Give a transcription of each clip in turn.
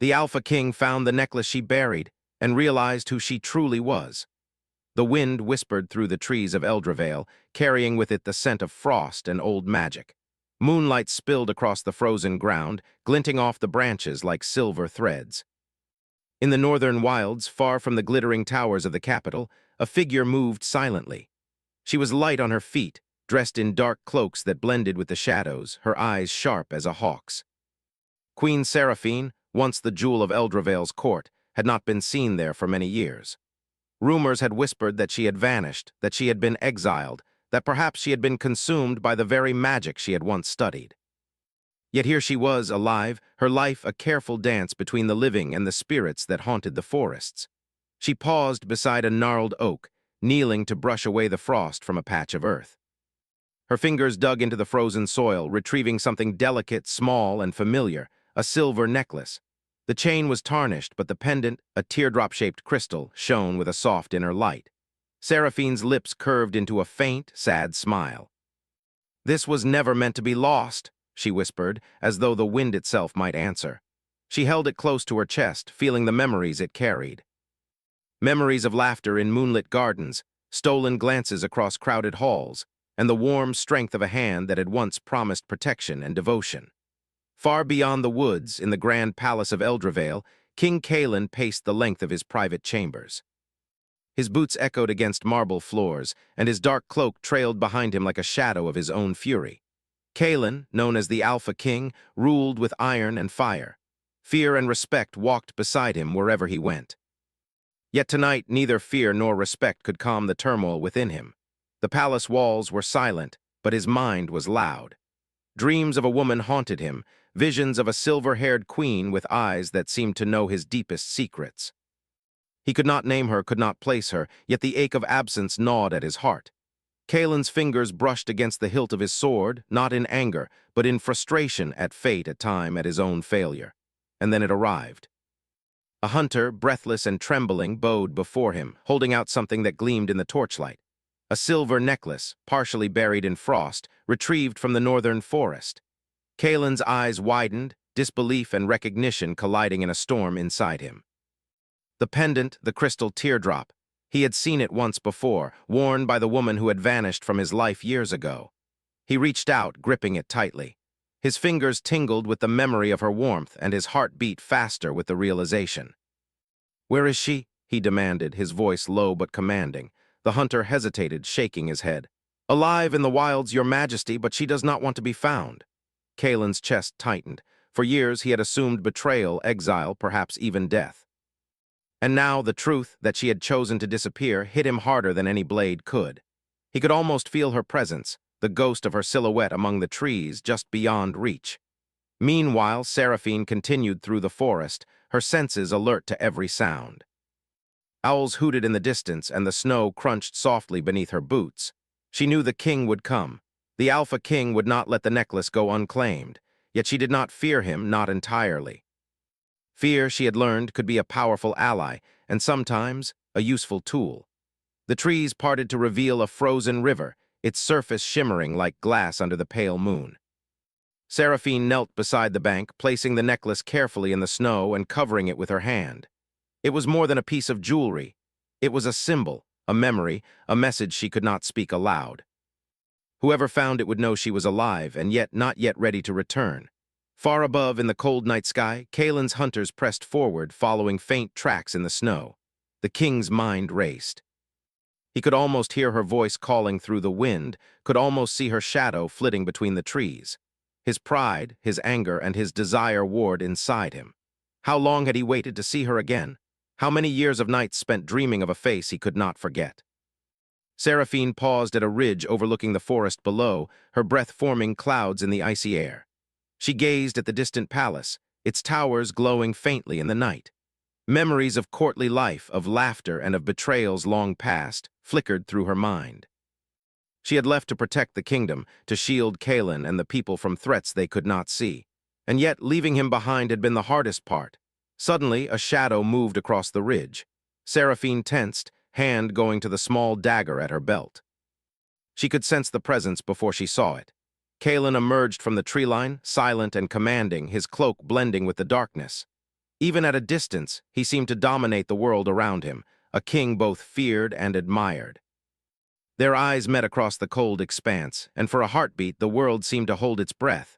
The Alpha King found the necklace she buried and realized who she truly was. The wind whispered through the trees of Eldraveil, carrying with it the scent of frost and old magic. Moonlight spilled across the frozen ground, glinting off the branches like silver threads. In the northern wilds, far from the glittering towers of the capital, a figure moved silently. She was light on her feet, dressed in dark cloaks that blended with the shadows, her eyes sharp as a hawk's. Queen Seraphine, once the jewel of Eldraveil's court, had not been seen there for many years. Rumors had whispered that she had vanished, that she had been exiled, that perhaps she had been consumed by the very magic she had once studied. Yet here she was, alive, her life a careful dance between the living and the spirits that haunted the forests. She paused beside a gnarled oak, kneeling to brush away the frost from a patch of earth. Her fingers dug into the frozen soil, retrieving something delicate, small, and familiar, a silver necklace. The chain was tarnished, but the pendant, a teardrop-shaped crystal, shone with a soft inner light. Seraphine's lips curved into a faint, sad smile. "This was never meant to be lost," she whispered, as though the wind itself might answer. She held it close to her chest, feeling the memories it carried. Memories of laughter in moonlit gardens, stolen glances across crowded halls, and the warm strength of a hand that had once promised protection and devotion. Far beyond the woods, in the grand palace of Eldraveil, King Cailan paced the length of his private chambers. His boots echoed against marble floors, and his dark cloak trailed behind him like a shadow of his own fury. Cailan, known as the Alpha King, ruled with iron and fire. Fear and respect walked beside him wherever he went. Yet tonight, neither fear nor respect could calm the turmoil within him. The palace walls were silent, but his mind was loud. Dreams of a woman haunted him, visions of a silver-haired queen with eyes that seemed to know his deepest secrets. He could not name her, could not place her, yet the ache of absence gnawed at his heart. Cailan's fingers brushed against the hilt of his sword, not in anger, but in frustration at fate, at time, at his own failure. And then it arrived. A hunter, breathless and trembling, bowed before him, holding out something that gleamed in the torchlight. A silver necklace, partially buried in frost, retrieved from the northern forest. Cailan's eyes widened, disbelief and recognition colliding in a storm inside him. The pendant, the crystal teardrop. He had seen it once before, worn by the woman who had vanished from his life years ago. He reached out, gripping it tightly. His fingers tingled with the memory of her warmth, and his heart beat faster with the realization. "Where is she?" he demanded, his voice low but commanding. The hunter hesitated, shaking his head. "Alive in the wilds, your majesty, but she does not want to be found." Cailan's chest tightened. For years he had assumed betrayal, exile, perhaps even death. And now the truth that she had chosen to disappear hit him harder than any blade could. He could almost feel her presence, the ghost of her silhouette among the trees just beyond reach. Meanwhile, Seraphine continued through the forest, her senses alert to every sound. Owls hooted in the distance, and the snow crunched softly beneath her boots. She knew the king would come. The Alpha King would not let the necklace go unclaimed, yet she did not fear him, not entirely. Fear, she had learned, could be a powerful ally, and sometimes a useful tool. The trees parted to reveal a frozen river, its surface shimmering like glass under the pale moon. Seraphine knelt beside the bank, placing the necklace carefully in the snow and covering it with her hand. It was more than a piece of jewelry. It was a symbol, a memory, a message she could not speak aloud. Whoever found it would know she was alive, and yet not yet ready to return. Far above in the cold night sky, Cailan's hunters pressed forward, following faint tracks in the snow. The king's mind raced. He could almost hear her voice calling through the wind, could almost see her shadow flitting between the trees. His pride, his anger, and his desire warred inside him. How long had he waited to see her again? How many years of nights spent dreaming of a face he could not forget? Seraphine paused at a ridge overlooking the forest below, her breath forming clouds in the icy air. She gazed at the distant palace, its towers glowing faintly in the night. Memories of courtly life, of laughter, and of betrayals long past flickered through her mind. She had left to protect the kingdom, to shield Cailan and the people from threats they could not see. And yet, leaving him behind had been the hardest part. Suddenly, a shadow moved across the ridge. Seraphine tensed, hand going to the small dagger at her belt. She could sense the presence before she saw it. Cailan emerged from the tree line, silent and commanding, his cloak blending with the darkness. Even at a distance, he seemed to dominate the world around him, a king both feared and admired. Their eyes met across the cold expanse, and for a heartbeat the world seemed to hold its breath.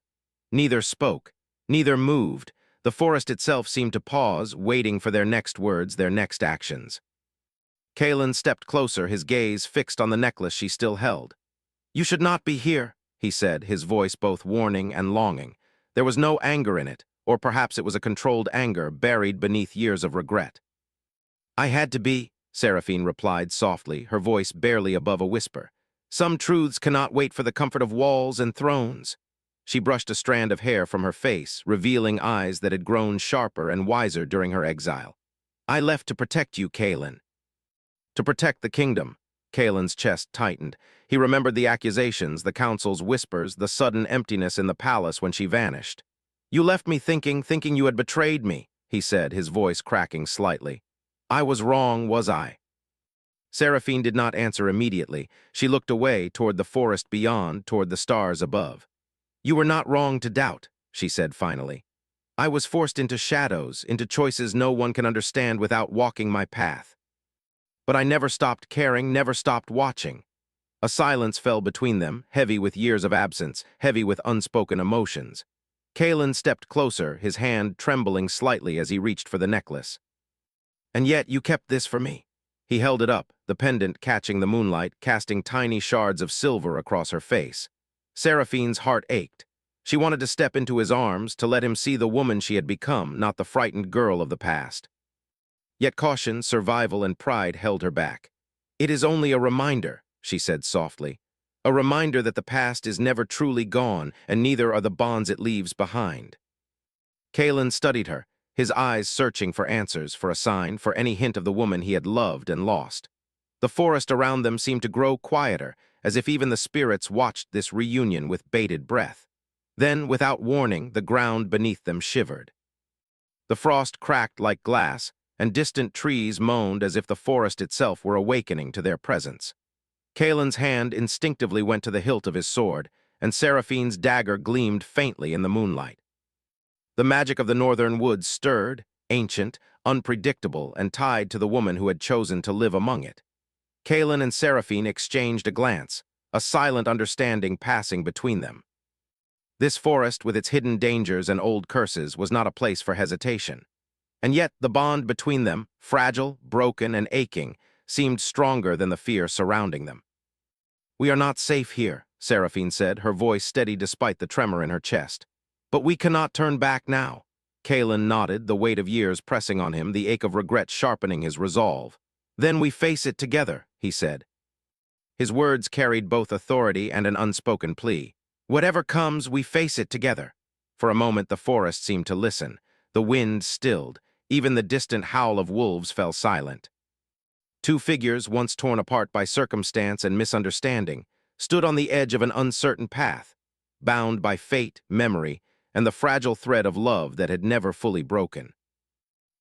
Neither spoke, neither moved. The forest itself seemed to pause, waiting for their next words, their next actions. Kalen stepped closer, his gaze fixed on the necklace she still held. "You should not be here," he said, his voice both warning and longing. There was no anger in it, or perhaps it was a controlled anger buried beneath years of regret. "I had to be," Seraphine replied softly, her voice barely above a whisper. "Some truths cannot wait for the comfort of walls and thrones." She brushed a strand of hair from her face, revealing eyes that had grown sharper and wiser during her exile. "I left to protect you, Kalen." To protect the kingdom. Kalen's chest tightened. He remembered the accusations, the council's whispers, the sudden emptiness in the palace when she vanished. "You left me thinking you had betrayed me," he said, his voice cracking slightly. "I was wrong, was I?" Seraphine did not answer immediately. She looked away toward the forest beyond, toward the stars above. "You were not wrong to doubt," she said finally. "I was forced into shadows, into choices no one can understand without walking my path. But I never stopped caring, never stopped watching." A silence fell between them, heavy with years of absence, heavy with unspoken emotions. Kalen stepped closer, his hand trembling slightly as he reached for the necklace. "And yet you kept this for me." He held it up, the pendant catching the moonlight, casting tiny shards of silver across her face. Seraphine's heart ached. She wanted to step into his arms, to let him see the woman she had become, not the frightened girl of the past. Yet caution, survival, and pride held her back. "It is only a reminder," she said softly. "A reminder that the past is never truly gone, and neither are the bonds it leaves behind." Kalen studied her, his eyes searching for answers, for a sign, for any hint of the woman he had loved and lost. The forest around them seemed to grow quieter, as if even the spirits watched this reunion with bated breath. Then, without warning, the ground beneath them shivered. The frost cracked like glass, and distant trees moaned as if the forest itself were awakening to their presence. Kalen's hand instinctively went to the hilt of his sword, and Seraphine's dagger gleamed faintly in the moonlight. The magic of the northern woods stirred, ancient, unpredictable, and tied to the woman who had chosen to live among it. Kalen and Seraphine exchanged a glance, a silent understanding passing between them. This forest, with its hidden dangers and old curses, was not a place for hesitation. And yet the bond between them, fragile, broken, and aching, seemed stronger than the fear surrounding them. "We are not safe here," Seraphine said, her voice steady despite the tremor in her chest. "But we cannot turn back now." Kalen nodded, the weight of years pressing on him, the ache of regret sharpening his resolve. "Then we face it together," he said. His words carried both authority and an unspoken plea. "Whatever comes, we face it together." For a moment the forest seemed to listen. The wind stilled. Even the distant howl of wolves fell silent. Two figures, once torn apart by circumstance and misunderstanding, stood on the edge of an uncertain path, bound by fate, memory, and the fragile thread of love that had never fully broken.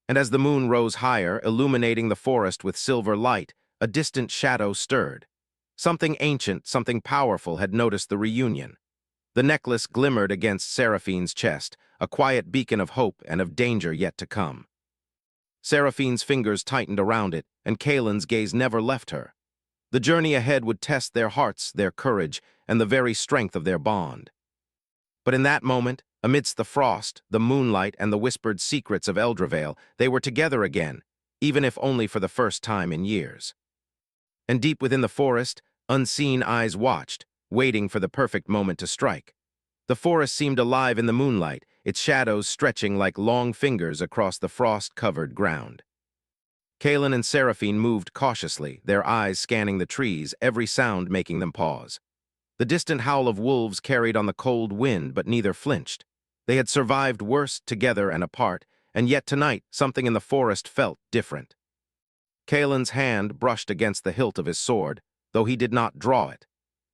And as the moon rose higher, illuminating the forest with silver light, a distant shadow stirred. Something ancient, something powerful had noticed the reunion. The necklace glimmered against Seraphine's chest, a quiet beacon of hope and of danger yet to come. Seraphine's fingers tightened around it, and Kalen's gaze never left her. The journey ahead would test their hearts, their courage, and the very strength of their bond. But in that moment, amidst the frost, the moonlight, and the whispered secrets of Eldraveil, they were together again, even if only for the first time in years. And deep within the forest, unseen eyes watched, waiting for the perfect moment to strike. The forest seemed alive in the moonlight, its shadows stretching like long fingers across the frost-covered ground. Kalen and Seraphine moved cautiously, their eyes scanning the trees, every sound making them pause. The distant howl of wolves carried on the cold wind, but neither flinched. They had survived worse together and apart, and yet tonight something in the forest felt different. Kalen's hand brushed against the hilt of his sword, though he did not draw it.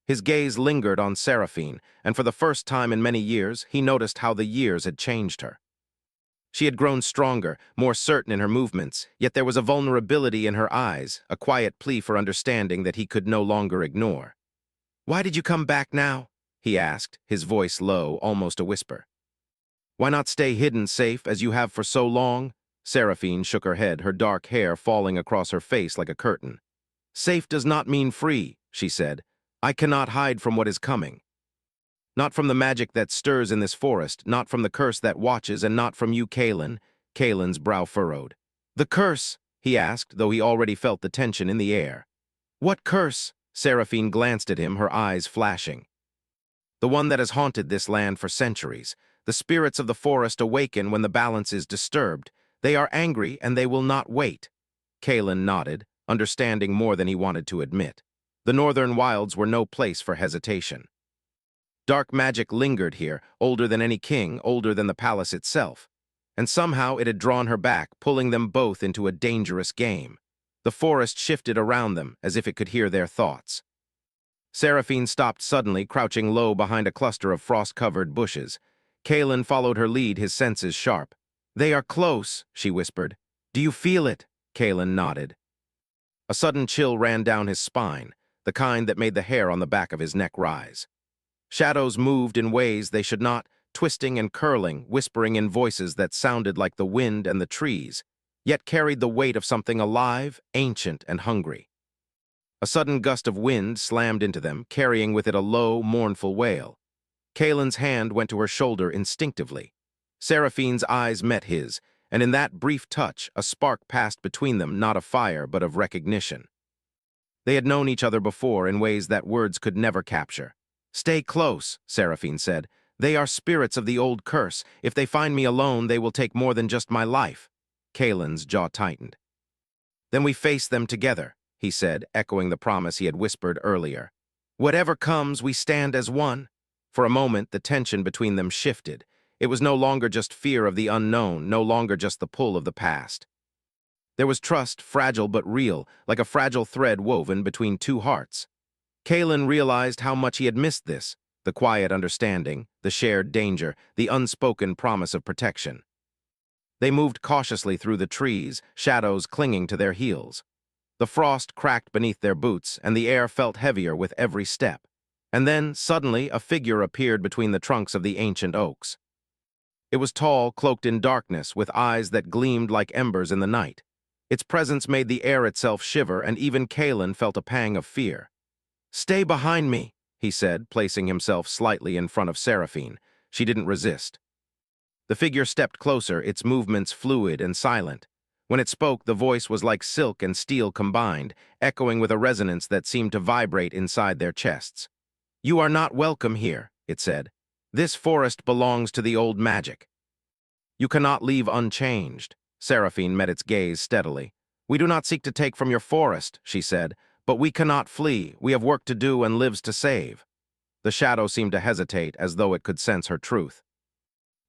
His gaze lingered on Seraphine, and for the first time in many years, he noticed how the years had changed her. She had grown stronger, more certain in her movements, yet there was a vulnerability in her eyes, a quiet plea for understanding that he could no longer ignore. "Why did you come back now?" he asked, his voice low, almost a whisper. "Why not stay hidden, safe, as you have for so long?" Seraphine shook her head, her dark hair falling across her face like a curtain. Safe does not mean free, she said. I cannot hide from what is coming. Not from the magic that stirs in this forest, not from the curse that watches, and not from you, Kaelin. Kaelin's brow furrowed. The curse? He asked, though he already felt the tension in the air. What curse? Seraphine glanced at him, her eyes flashing. The one that has haunted this land for centuries. The spirits of the forest awaken when the balance is disturbed. They are angry, and they will not wait. Kaelin nodded, understanding more than he wanted to admit. The northern wilds were no place for hesitation. Dark magic lingered here, older than any king, older than the palace itself. And somehow it had drawn her back, pulling them both into a dangerous game. The forest shifted around them, as if it could hear their thoughts. Seraphine stopped suddenly, crouching low behind a cluster of frost-covered bushes. Kaelin followed her lead, his senses sharp. They are close, she whispered. Do you feel it? Kaelin nodded. A sudden chill ran down his spine, the kind that made the hair on the back of his neck rise. Shadows moved in ways they should not, twisting and curling, whispering in voices that sounded like the wind and the trees, yet carried the weight of something alive, ancient, and hungry. A sudden gust of wind slammed into them, carrying with it a low, mournful wail. Kaelin's hand went to her shoulder instinctively. Seraphine's eyes met his, and in that brief touch, a spark passed between them, not of fire, but of recognition. They had known each other before in ways that words could never capture. Stay close, Seraphine said. They are spirits of the old curse. If they find me alone, they will take more than just my life. Kaelin's jaw tightened. Then we face them together, he said, echoing the promise he had whispered earlier. Whatever comes, we stand as one. For a moment, the tension between them shifted. It was no longer just fear of the unknown, no longer just the pull of the past. There was trust, fragile but real, like a fragile thread woven between two hearts. Kaelin realized how much he had missed this, the quiet understanding, the shared danger, the unspoken promise of protection. They moved cautiously through the trees, shadows clinging to their heels. The frost cracked beneath their boots, and the air felt heavier with every step. And then, suddenly, a figure appeared between the trunks of the ancient oaks. It was tall, cloaked in darkness, with eyes that gleamed like embers in the night. Its presence made the air itself shiver, and even Kaelin felt a pang of fear. Stay behind me, he said, placing himself slightly in front of Seraphine. She didn't resist. The figure stepped closer, its movements fluid and silent. When it spoke, the voice was like silk and steel combined, echoing with a resonance that seemed to vibrate inside their chests. You are not welcome here, it said. This forest belongs to the old magic. You cannot leave unchanged. Seraphine met its gaze steadily. We do not seek to take from your forest, she said, but we cannot flee. We have work to do and lives to save. The shadow seemed to hesitate, as though it could sense her truth.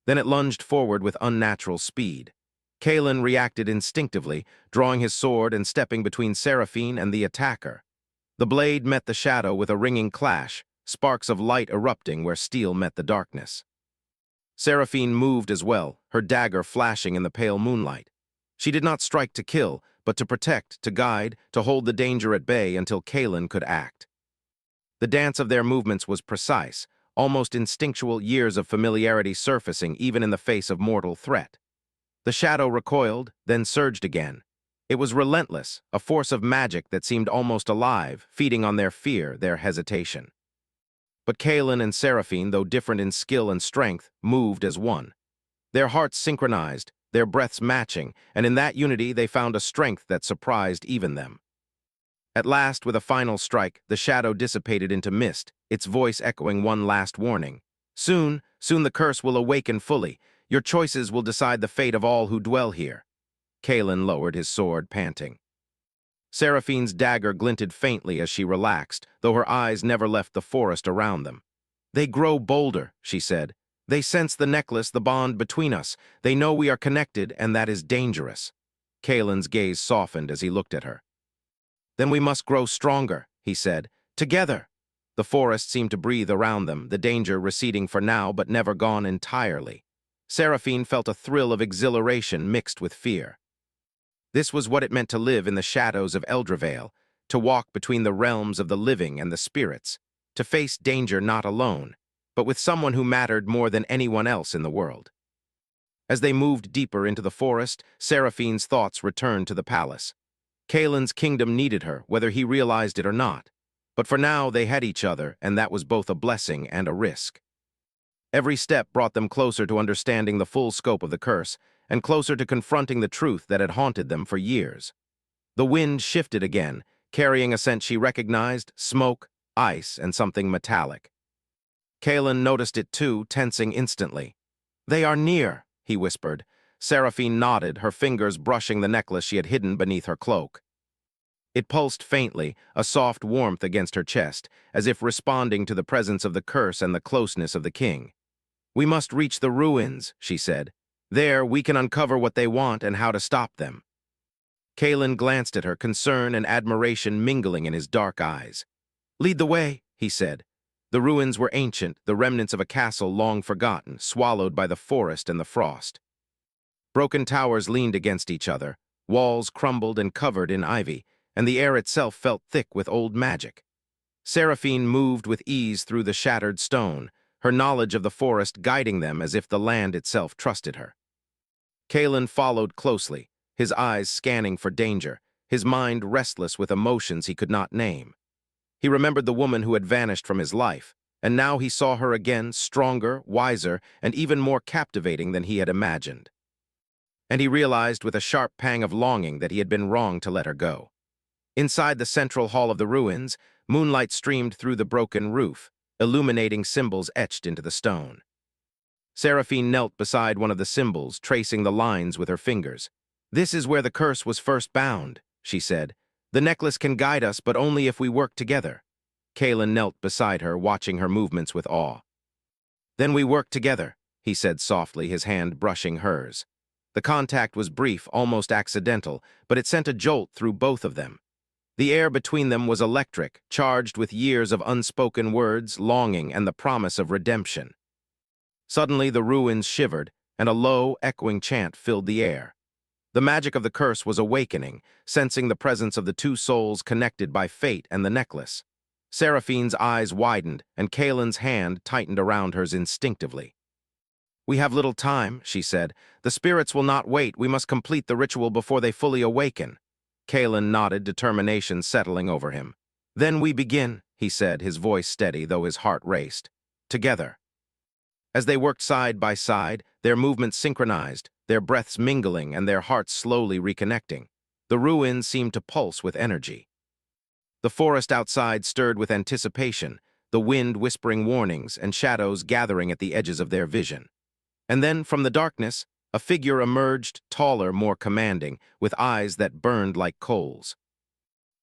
Then it lunged forward with unnatural speed. Kaelin reacted instinctively, drawing his sword and stepping between Seraphine and the attacker. The blade met the shadow with a ringing clash, sparks of light erupting where steel met the darkness. Seraphine moved as well, her dagger flashing in the pale moonlight. She did not strike to kill, but to protect, to guide, to hold the danger at bay until Kaelin could act. The dance of their movements was precise, almost instinctual, years of familiarity surfacing even in the face of mortal threat. The shadow recoiled, then surged again. It was relentless, a force of magic that seemed almost alive, feeding on their fear, their hesitation. But Kaelin and Seraphine, though different in skill and strength, moved as one. Their hearts synchronized, their breaths matching, and in that unity they found a strength that surprised even them. At last, with a final strike, the shadow dissipated into mist, its voice echoing one last warning. Soon the curse will awaken fully. Your choices will decide the fate of all who dwell here. Kaelin lowered his sword, panting. Seraphine's dagger glinted faintly as she relaxed, though her eyes never left the forest around them. They grow bolder, she said. They sense the necklace, the bond between us. They know we are connected, and that is dangerous. Kaelin's gaze softened as he looked at her. Then we must grow stronger, he said. Together. The forest seemed to breathe around them, the danger receding for now but never gone entirely. Seraphine felt a thrill of exhilaration mixed with fear. This was what it meant to live in the shadows of Eldraveil, to walk between the realms of the living and the spirits, to face danger not alone, but with someone who mattered more than anyone else in the world. As they moved deeper into the forest, Seraphine's thoughts returned to the palace. Kaelin's kingdom needed her, whether he realized it or not. But for now, they had each other, and that was both a blessing and a risk. Every step brought them closer to understanding the full scope of the curse, and closer to confronting the truth that had haunted them for years. The wind shifted again, carrying a scent she recognized: smoke, ice, and something metallic. Kaelin noticed it too, tensing instantly. "They are near," he whispered. Seraphine nodded, her fingers brushing the necklace she had hidden beneath her cloak. It pulsed faintly, a soft warmth against her chest, as if responding to the presence of the curse and the closeness of the king. "We must reach the ruins," she said. "There, we can uncover what they want and how to stop them." Kaelin glanced at her, concern and admiration mingling in his dark eyes. "Lead the way," he said. The ruins were ancient, the remnants of a castle long forgotten, swallowed by the forest and the frost. Broken towers leaned against each other, walls crumbled and covered in ivy, and the air itself felt thick with old magic. Seraphine moved with ease through the shattered stone, her knowledge of the forest guiding them as if the land itself trusted her. Kaelin followed closely, his eyes scanning for danger, his mind restless with emotions he could not name. He remembered the woman who had vanished from his life, and now he saw her again, stronger, wiser, and even more captivating than he had imagined. And he realized with a sharp pang of longing that he had been wrong to let her go. Inside the central hall of the ruins, moonlight streamed through the broken roof, illuminating symbols etched into the stone. Seraphine knelt beside one of the symbols, tracing the lines with her fingers. "This is where the curse was first bound," she said. "The necklace can guide us, but only if we work together." Kaelin knelt beside her, watching her movements with awe. "Then we work together," he said softly, his hand brushing hers. The contact was brief, almost accidental, but it sent a jolt through both of them. The air between them was electric, charged with years of unspoken words, longing, and the promise of redemption. Suddenly the ruins shivered, and a low, echoing chant filled the air. The magic of the curse was awakening, sensing the presence of the two souls connected by fate and the necklace. Seraphine's eyes widened, and Kaelin's hand tightened around hers instinctively. "We have little time," she said. "The spirits will not wait. We must complete the ritual before they fully awaken." Kaelin nodded, determination settling over him. "Then we begin," he said, his voice steady, though his heart raced. "Together." As they worked side by side, their movements synchronized, their breaths mingling and their hearts slowly reconnecting. The ruins seemed to pulse with energy. The forest outside stirred with anticipation, the wind whispering warnings and shadows gathering at the edges of their vision. And then, from the darkness, a figure emerged, taller, more commanding, with eyes that burned like coals.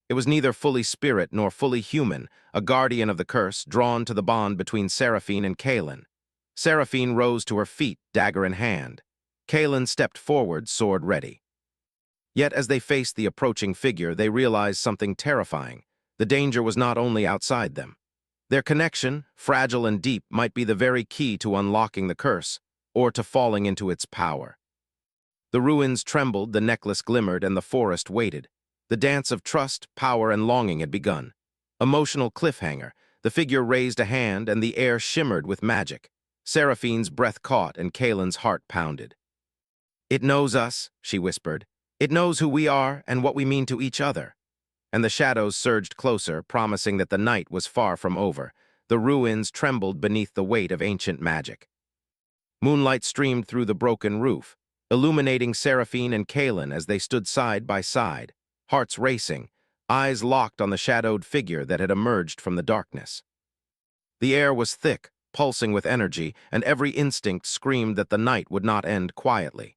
It was neither fully spirit nor fully human, a guardian of the curse, drawn to the bond between Seraphine and Kaelin. Seraphine rose to her feet, dagger in hand. Kaelin stepped forward, sword ready. Yet as they faced the approaching figure, they realized something terrifying. The danger was not only outside them. Their connection, fragile and deep, might be the very key to unlocking the curse, or to falling into its power. The ruins trembled, the necklace glimmered, and the forest waited. The dance of trust, power, and longing had begun. Emotional cliffhanger, the figure raised a hand, and the air shimmered with magic. Seraphine's breath caught, and Kaelin's heart pounded. "It knows us," she whispered. "It knows who we are and what we mean to each other." And the shadows surged closer, promising that the night was far from over. The ruins trembled beneath the weight of ancient magic. Moonlight streamed through the broken roof, illuminating Seraphine and Kaelin as they stood side by side, hearts racing, eyes locked on the shadowed figure that had emerged from the darkness. The air was thick, pulsing with energy, and every instinct screamed that the night would not end quietly.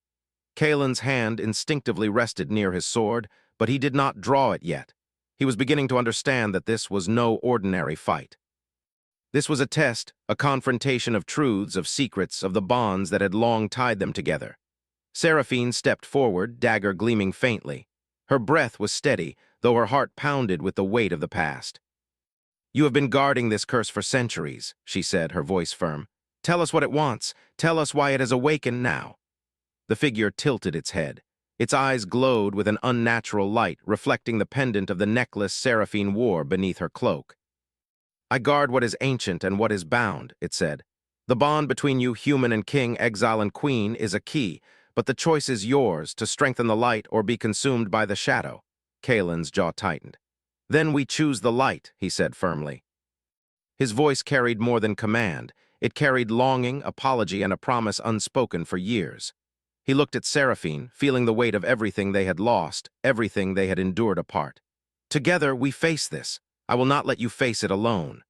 Kaelin's hand instinctively rested near his sword, but he did not draw it yet. He was beginning to understand that this was no ordinary fight. This was a test, a confrontation of truths, of secrets, of the bonds that had long tied them together. Seraphine stepped forward, dagger gleaming faintly. Her breath was steady, though her heart pounded with the weight of the past. "You have been guarding this curse for centuries," she said, her voice firm. "Tell us what it wants. Tell us why it has awakened now." The figure tilted its head. Its eyes glowed with an unnatural light, reflecting the pendant of the necklace Seraphine wore beneath her cloak. "I guard what is ancient and what is bound," it said. The bond between you, human and king, exile and queen, is a key, but the choice is yours to strengthen the light or be consumed by the shadow. Kaelin's jaw tightened. Then we choose the light, he said firmly. His voice carried more than command. It carried longing, apology, and a promise unspoken for years. He looked at Seraphine, feeling the weight of everything they had lost, everything they had endured apart. Together, we face this. I will not let you face it alone.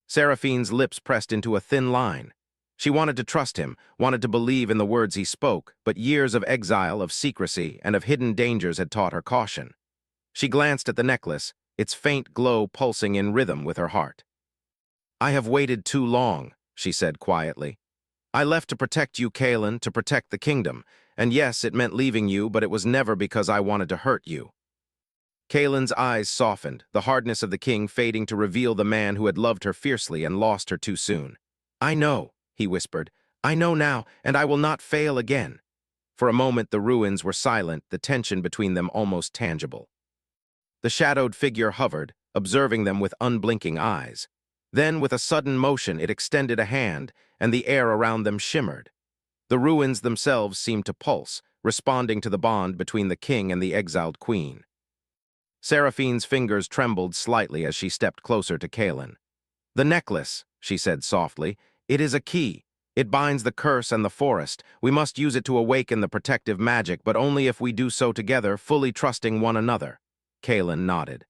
Seraphine's lips pressed into a thin line. She wanted to trust him, wanted to believe in the words he spoke, but years of exile, of secrecy, and of hidden dangers had taught her caution. She glanced at the necklace, its faint glow pulsing in rhythm with her heart. I have waited too long, she said quietly. I left to protect you, Kaelin, to protect the kingdom, and yes, it meant leaving you, but it was never because I wanted to hurt you. Kaelin's eyes softened, the hardness of the king fading to reveal the man who had loved her fiercely and lost her too soon. I know, he whispered. I know now, and I will not fail again. For a moment the ruins were silent, the tension between them almost tangible. The shadowed figure hovered, observing them with unblinking eyes. Then, with a sudden motion, it extended a hand, and the air around them shimmered. The ruins themselves seemed to pulse, responding to the bond between the king and the exiled queen. Seraphine's fingers trembled slightly as she stepped closer to Kaelin. The necklace, she said softly, it is a key. It binds the curse and the forest. We must use it to awaken the protective magic, but only if we do so together, fully trusting one another. Kaelin nodded.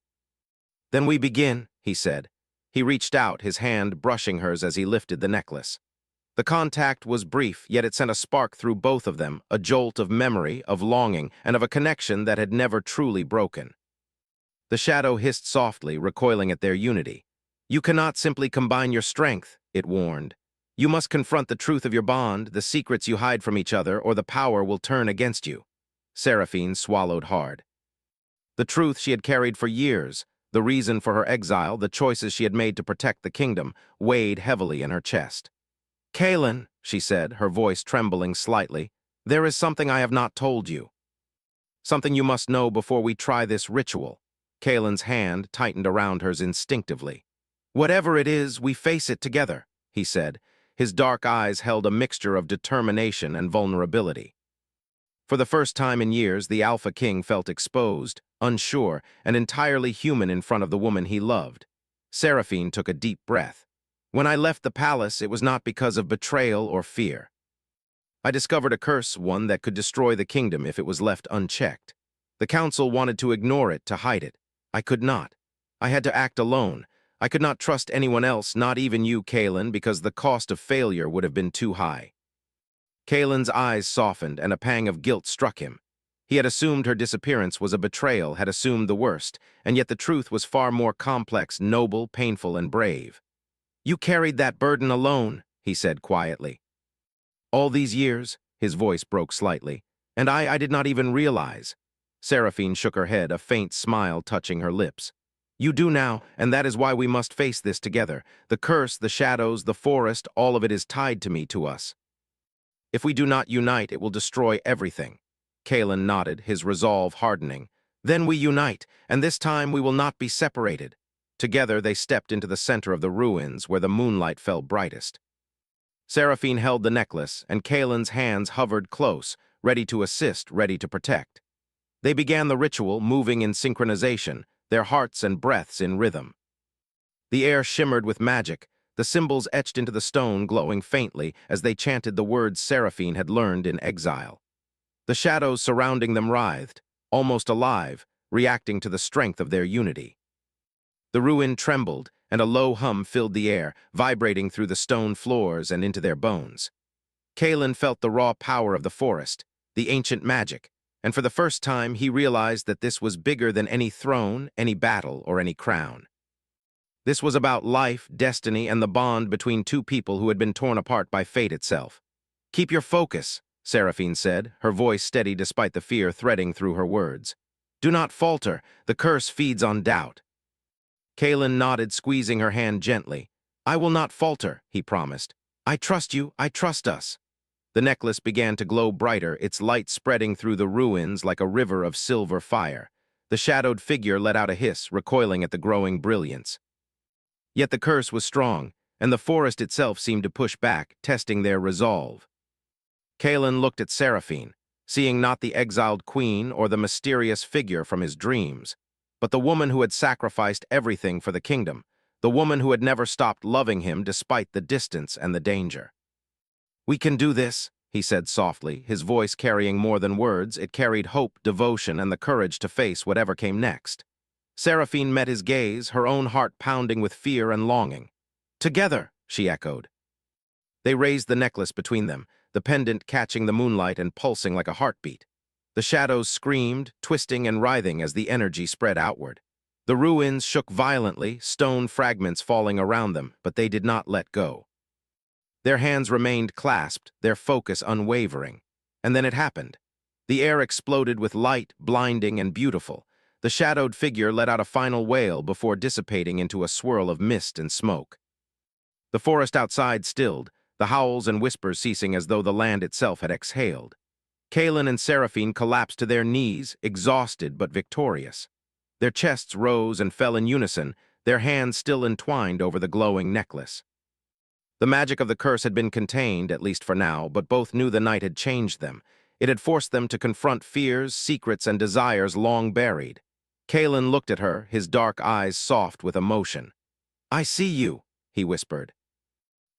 Then we begin, he said. He reached out, his hand brushing hers as he lifted the necklace. The contact was brief, yet it sent a spark through both of them, a jolt of memory, of longing, and of a connection that had never truly broken. The shadow hissed softly, recoiling at their unity. You cannot simply combine your strength, it warned. You must confront the truth of your bond, the secrets you hide from each other, or the power will turn against you. Seraphine swallowed hard. The truth she had carried for years, the reason for her exile, the choices she had made to protect the kingdom, weighed heavily in her chest. Kaelin, she said, her voice trembling slightly, there is something I have not told you. Something you must know before we try this ritual. Kaelin's hand tightened around hers instinctively. Whatever it is, we face it together, he said. His dark eyes held a mixture of determination and vulnerability. For the first time in years, the Alpha King felt exposed, unsure, and entirely human in front of the woman he loved. Seraphine took a deep breath. When I left the palace, it was not because of betrayal or fear. I discovered a curse, one that could destroy the kingdom if it was left unchecked. The council wanted to ignore it, to hide it. I could not. I had to act alone. I could not trust anyone else, not even you, Kaelin, because the cost of failure would have been too high. Kaelin's eyes softened, and a pang of guilt struck him. He had assumed her disappearance was a betrayal, had assumed the worst, and yet the truth was far more complex, noble, painful, and brave. You carried that burden alone, he said quietly. All these years, his voice broke slightly, and I did not even realize. Seraphine shook her head, a faint smile touching her lips. You do now, and that is why we must face this together. The curse, the shadows, the forest, all of it is tied to me, to us. If we do not unite, it will destroy everything. Kaelin nodded, his resolve hardening. Then we unite, and this time we will not be separated. Together they stepped into the center of the ruins, where the moonlight fell brightest. Seraphine held the necklace, and Kaelin's hands hovered close, ready to assist, ready to protect. They began the ritual, moving in synchronization, their hearts and breaths in rhythm. The air shimmered with magic, the symbols etched into the stone glowing faintly as they chanted the words Seraphine had learned in exile. The shadows surrounding them writhed, almost alive, reacting to the strength of their unity. The ruin trembled, and a low hum filled the air, vibrating through the stone floors and into their bones. Kaelin felt the raw power of the forest, the ancient magic, and for the first time he realized that this was bigger than any throne, any battle, or any crown. This was about life, destiny, and the bond between two people who had been torn apart by fate itself. Keep your focus, Seraphine said, her voice steady despite the fear threading through her words. Do not falter, the curse feeds on doubt. Kaelin nodded, squeezing her hand gently. I will not falter, he promised. I trust you, I trust us. The necklace began to glow brighter, its light spreading through the ruins like a river of silver fire. The shadowed figure let out a hiss, recoiling at the growing brilliance. Yet the curse was strong. and the forest itself seemed to push back, testing their resolve. Kalen looked at Seraphine, seeing not the exiled queen or the mysterious figure from his dreams, but the woman who had sacrificed everything for the kingdom, the woman who had never stopped loving him despite the distance and the danger. "We can do this," he said softly, his voice carrying more than words. It carried hope, devotion, and the courage to face whatever came next. Seraphine met his gaze, her own heart pounding with fear and longing. "Together," she echoed. They raised the necklace between them, the pendant catching the moonlight and pulsing like a heartbeat. The shadows screamed, twisting and writhing as the energy spread outward. The ruins shook violently, stone fragments falling around them, but they did not let go. Their hands remained clasped, their focus unwavering. And then it happened. The air exploded with light, blinding and beautiful. The shadowed figure let out a final wail before dissipating into a swirl of mist and smoke. The forest outside stilled, the howls and whispers ceasing as though the land itself had exhaled. Kalen and Seraphine collapsed to their knees, exhausted but victorious. Their chests rose and fell in unison, their hands still entwined over the glowing necklace. The magic of the curse had been contained, at least for now, but both knew the night had changed them. It had forced them to confront fears, secrets, and desires long buried. Kalen looked at her, his dark eyes soft with emotion. "I see you," he whispered.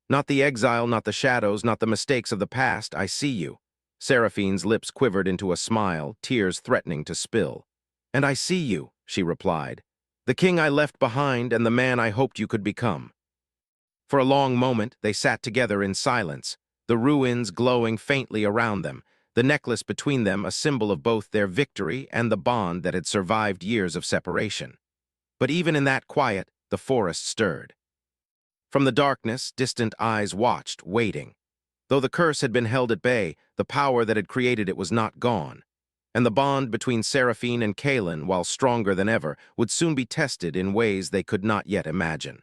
"Not the exile, not the shadows, not the mistakes of the past, I see you." Seraphine's lips quivered into a smile, tears threatening to spill. "And I see you," she replied. "The king I left behind and the man I hoped you could become." For a long moment, they sat together in silence, the ruins glowing faintly around them, the necklace between them a symbol of both their victory and the bond that had survived years of separation. But even in that quiet, the forest stirred. From the darkness, distant eyes watched, waiting. Though the curse had been held at bay, the power that had created it was not gone. And the bond between Seraphine and Kalen, while stronger than ever, would soon be tested in ways they could not yet imagine.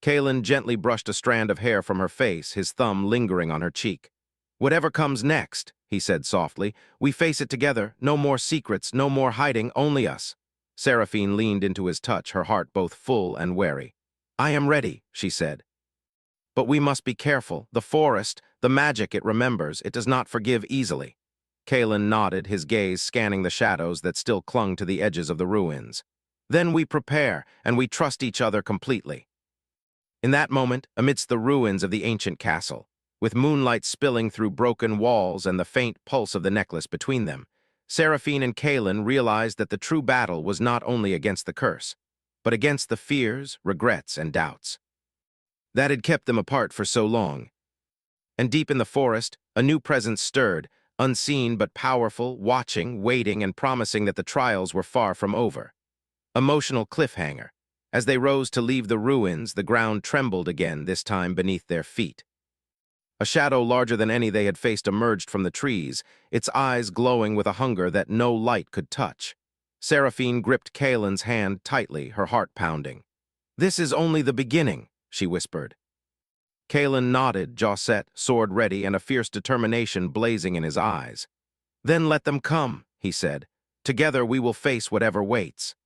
Kalen gently brushed a strand of hair from her face, his thumb lingering on her cheek. "Whatever comes next," he said softly, "we face it together, no more secrets, no more hiding, only us." Seraphine leaned into his touch, her heart both full and wary. "I am ready," she said. "But we must be careful. The forest, the magic it remembers, it does not forgive easily." Kalen nodded, his gaze scanning the shadows that still clung to the edges of the ruins. "Then we prepare, and we trust each other completely." In that moment, amidst the ruins of the ancient castle, with moonlight spilling through broken walls and the faint pulse of the necklace between them, Seraphine and Kalen realized that the true battle was not only against the curse, but against the fears, regrets, and doubts that had kept them apart for so long. And deep in the forest, a new presence stirred, unseen but powerful, watching, waiting, and promising that the trials were far from over. Emotional cliffhanger. As they rose to leave the ruins, the ground trembled again, this time beneath their feet. A shadow larger than any they had faced emerged from the trees, its eyes glowing with a hunger that no light could touch. Seraphine gripped Kalen's hand tightly, her heart pounding. "This is only the beginning," she whispered. Kalen nodded, jaw set, sword ready, and a fierce determination blazing in his eyes. "Then let them come," he said. "Together we will face whatever waits."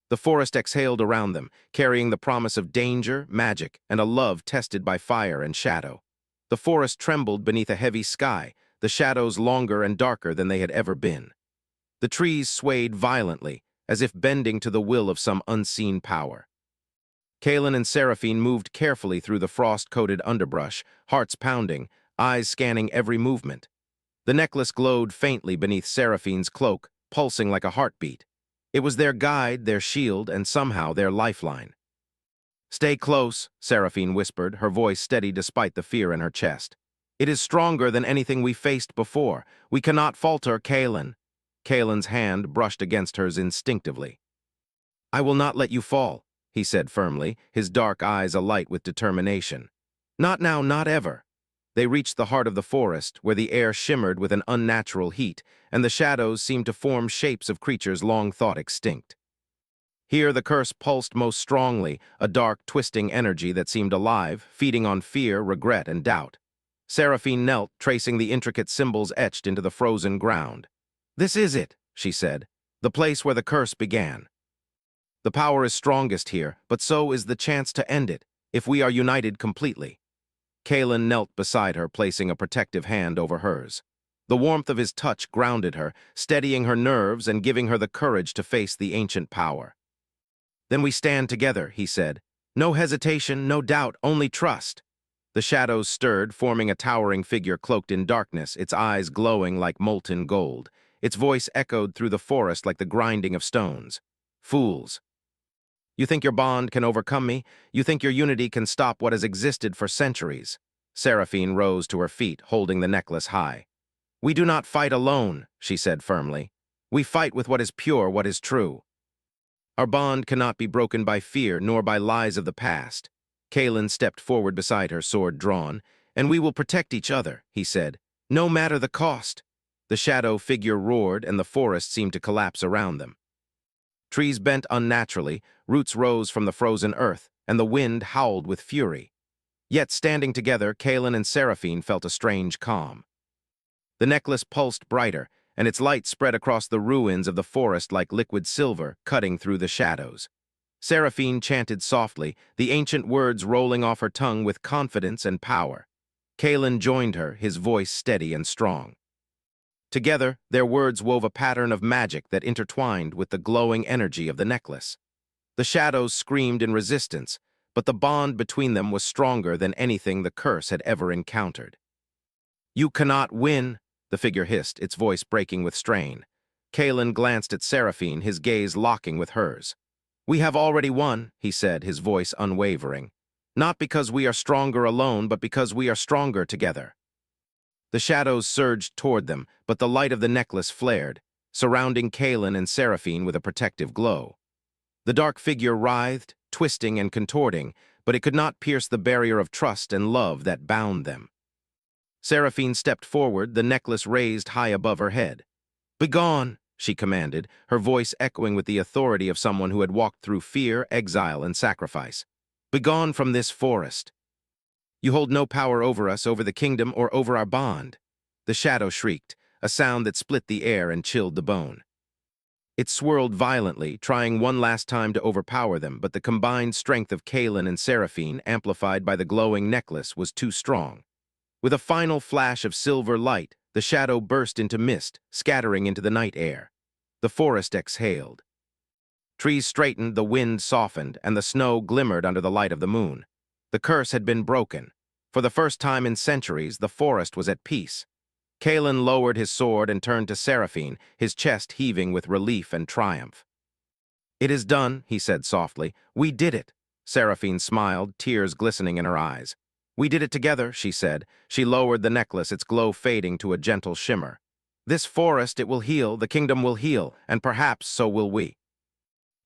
The forest exhaled around them, carrying the promise of danger, magic, and a love tested by fire and shadow. The forest trembled beneath a heavy sky, the shadows longer and darker than they had ever been. The trees swayed violently, as if bending to the will of some unseen power. Kalen and Seraphine moved carefully through the frost-coated underbrush, hearts pounding, eyes scanning every movement. The necklace glowed faintly beneath Seraphine's cloak, pulsing like a heartbeat. It was their guide, their shield, and somehow their lifeline. "Stay close," Seraphine whispered, her voice steady despite the fear in her chest. "It is stronger than anything we faced before. We cannot falter, Kalen." Kalen's hand brushed against hers instinctively. "I will not let you fall," he said firmly, his dark eyes alight with determination. "Not now, not ever." They reached the heart of the forest, where the air shimmered with an unnatural heat, and the shadows seemed to form shapes of creatures long thought extinct. Here the curse pulsed most strongly, a dark, twisting energy that seemed alive, feeding on fear, regret, and doubt. Seraphine knelt, tracing the intricate symbols etched into the frozen ground. "This is it," she said, "the place where the curse began. The power is strongest here, but so is the chance to end it. if we are united completely. Kaelin knelt beside her, placing a protective hand over hers. The warmth of his touch grounded her, steadying her nerves and giving her the courage to face the ancient power. "Then we stand together," he said. "No hesitation, no doubt, only trust." The shadows stirred, forming a towering figure cloaked in darkness, its eyes glowing like molten gold. Its voice echoed through the forest like the grinding of stones. "Fools! You think your bond can overcome me? You think your unity can stop what has existed for centuries?" Seraphine rose to her feet, holding the necklace high. "We do not fight alone," she said firmly. "We fight with what is pure, what is true. Our bond cannot be broken by fear, nor by lies of the past." Kaelin stepped forward beside her, sword drawn. "And we will protect each other," he said, "no matter the cost." The shadow figure roared, and the forest seemed to collapse around them. Trees bent unnaturally, roots rose from the frozen earth, and the wind howled with fury. Yet, standing together, Kaelin and Seraphine felt a strange calm. The necklace pulsed brighter, and its light spread across the ruins of the forest like liquid silver, cutting through the shadows. Seraphine chanted softly, the ancient words rolling off her tongue with confidence and power. Kaelin joined her, his voice steady and strong. Together, their words wove a pattern of magic that intertwined with the glowing energy of the necklace. The shadows screamed in resistance, but the bond between them was stronger than anything the curse had ever encountered. "You cannot win," the figure hissed, its voice breaking with strain. Kaelin glanced at Seraphine, his gaze locking with hers. "We have already won," he said, his voice unwavering. "Not because we are stronger alone, but because we are stronger together." The shadows surged toward them, but the light of the necklace flared, surrounding Kaelin and Seraphine with a protective glow. The dark figure writhed, twisting and contorting, but it could not pierce the barrier of trust and love that bound them. Seraphine stepped forward, the necklace raised high above her head. "Begone!" she commanded, her voice echoing with the authority of someone who had walked through fear, exile, and sacrifice. "Begone from this forest. You hold no power over us, over the kingdom, or over our bond." The shadow shrieked, a sound that split the air and chilled the bone. It swirled violently, trying one last time to overpower them, but the combined strength of Kaelin and Seraphine, amplified by the glowing necklace, was too strong. With a final flash of silver light, the shadow burst into mist, scattering into the night air. The forest exhaled. Trees straightened, the wind softened, and the snow glimmered under the light of the moon. The curse had been broken. For the first time in centuries, the forest was at peace. Kaelin lowered his sword and turned to Seraphine, his chest heaving with relief and triumph. "It is done," he said softly. "We did it." Seraphine smiled, tears glistening in her eyes. "We did it together," she said. She lowered the necklace, its glow fading to a gentle shimmer. "This forest, it will heal, the kingdom will heal, and perhaps so will we."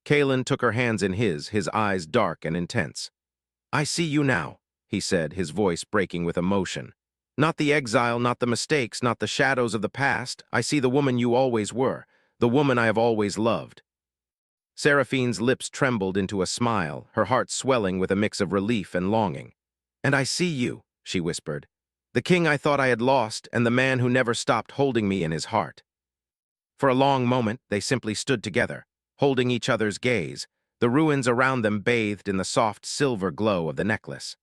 Kaelin took her hands in his eyes dark and intense. "I see you now," he said, his voice breaking with emotion. "Not the exile, not the mistakes, not the shadows of the past. I see the woman you always were, the woman I have always loved." Seraphine's lips trembled into a smile, her heart swelling with a mix of relief and longing. "And I see you," she whispered, "the king I thought I had lost, and the man who never stopped holding me in his heart." For a long moment, they simply stood together, holding each other's gaze, the ruins around them bathed in the soft silver glow of the necklace.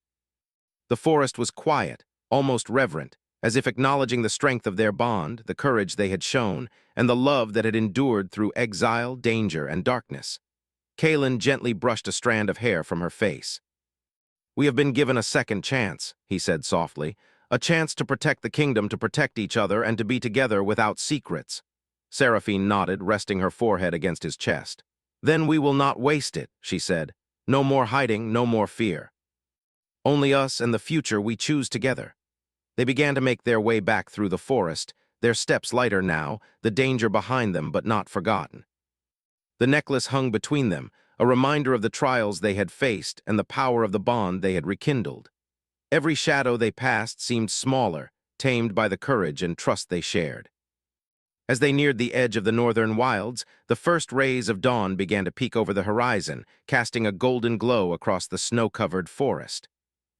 The forest was quiet, almost reverent, as if acknowledging the strength of their bond, the courage they had shown, and the love that had endured through exile, danger, and darkness. Kaelin gently brushed a strand of hair from her face. "We have been given a second chance," he said softly, "a chance to protect the kingdom, to protect each other, and to be together without secrets." Seraphine nodded, resting her forehead against his chest. "Then we will not waste it," she said. "No more hiding, no more fear. Only us and the future we choose together." They began to make their way back through the forest, their steps lighter now, the danger behind them but not forgotten. The necklace hung between them, a reminder of the trials they had faced and the power of the bond they had rekindled. Every shadow they passed seemed smaller, tamed by the courage and trust they shared. As they neared the edge of the northern wilds, the first rays of dawn began to peek over the horizon, casting a golden glow across the snow-covered forest.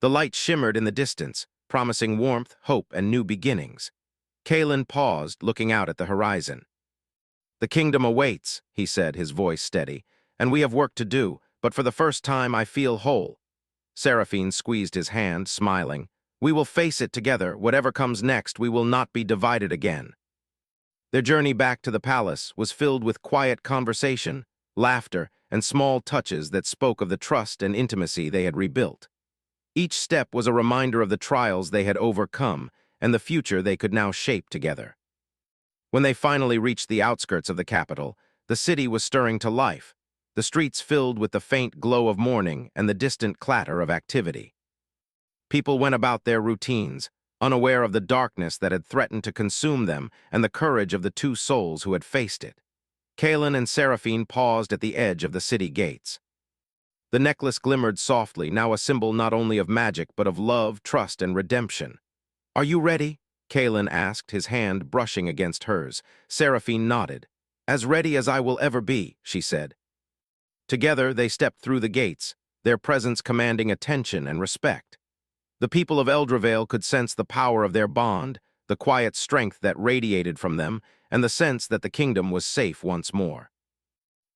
The light shimmered in the distance, promising warmth, hope, and new beginnings. Kaelin paused, looking out at the horizon. "The kingdom awaits," he said, his voice steady, "and we have work to do, but for the first time I feel whole." Seraphine squeezed his hand, smiling. We will face it together. Whatever comes next, we will not be divided again. Their journey back to the palace was filled with quiet conversation, laughter, and small touches that spoke of the trust and intimacy they had rebuilt. Each step was a reminder of the trials they had overcome and the future they could now shape together. When they finally reached the outskirts of the capital, the city was stirring to life, the streets filled with the faint glow of morning and the distant clatter of activity. People went about their routines, unaware of the darkness that had threatened to consume them and the courage of the two souls who had faced it. Kaelin and Seraphine paused at the edge of the city gates. The necklace glimmered softly, now a symbol not only of magic but of love, trust, and redemption. Are you ready? Kaelin asked, his hand brushing against hers. Seraphine nodded. As ready as I will ever be, she said. Together they stepped through the gates, their presence commanding attention and respect. The people of Eldraveil could sense the power of their bond, the quiet strength that radiated from them, and the sense that the kingdom was safe once more.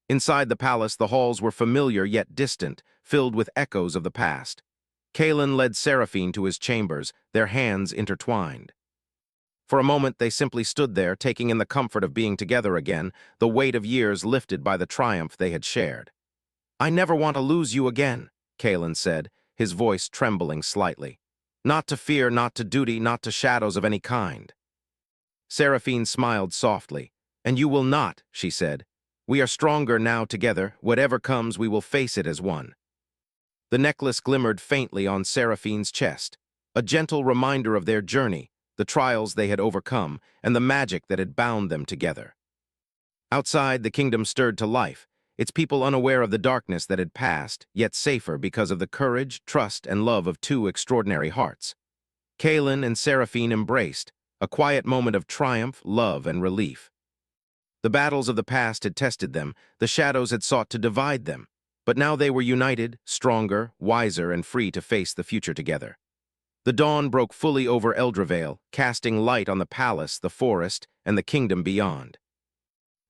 Inside the palace, the halls were familiar yet distant, filled with echoes of the past. Kaelin led Seraphine to his chambers, their hands intertwined. For a moment they simply stood there, taking in the comfort of being together again, the weight of years lifted by the triumph they had shared. I never want to lose you again, Kaelin said, his voice trembling slightly. Not to fear, not to duty, not to shadows of any kind. Seraphine smiled softly. And you will not, she said. We are stronger now together. Whatever comes, we will face it as one. The necklace glimmered faintly on Seraphine's chest, a gentle reminder of their journey, the trials they had overcome, and the magic that had bound them together. Outside, the kingdom stirred to life, its people unaware of the darkness that had passed, yet safer because of the courage, trust, and love of two extraordinary hearts. Kaelin and Seraphine embraced, a quiet moment of triumph, love, and relief. The battles of the past had tested them, the shadows had sought to divide them, but now they were united, stronger, wiser, and free to face the future together. The dawn broke fully over Eldraveil, casting light on the palace, the forest, and the kingdom beyond.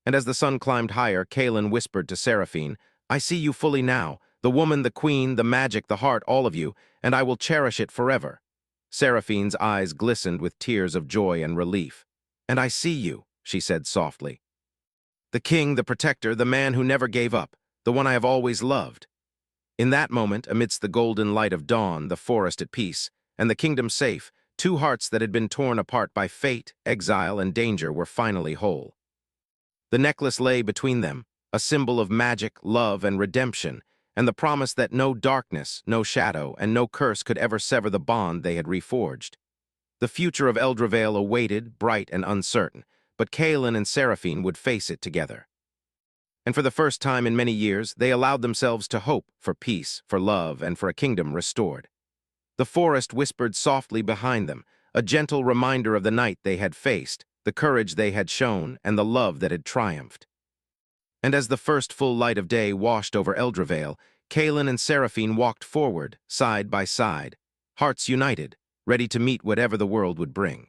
And as the sun climbed higher, Kaelin whispered to Seraphine, I see you fully now, the woman, the queen, the magic, the heart, all of you, and I will cherish it forever. Seraphine's eyes glistened with tears of joy and relief. And I see you, she said softly. The king, the protector, the man who never gave up, the one I have always loved. In that moment, amidst the golden light of dawn, the forest at peace, and the kingdom safe, two hearts that had been torn apart by fate, exile, and danger were finally whole. The necklace lay between them, a symbol of magic, love, and redemption, and the promise that no darkness, no shadow, and no curse could ever sever the bond they had reforged. The future of Eldraveil awaited, bright and uncertain, but Kaelin and Seraphine would face it together. And for the first time in many years, they allowed themselves to hope for peace, for love, and for a kingdom restored. The forest whispered softly behind them, a gentle reminder of the night they had faced, the courage they had shown, and the love that had triumphed. And as the first full light of day washed over Eldraveil, Kaelin and Seraphine walked forward, side by side, hearts united, ready to meet whatever the world would bring.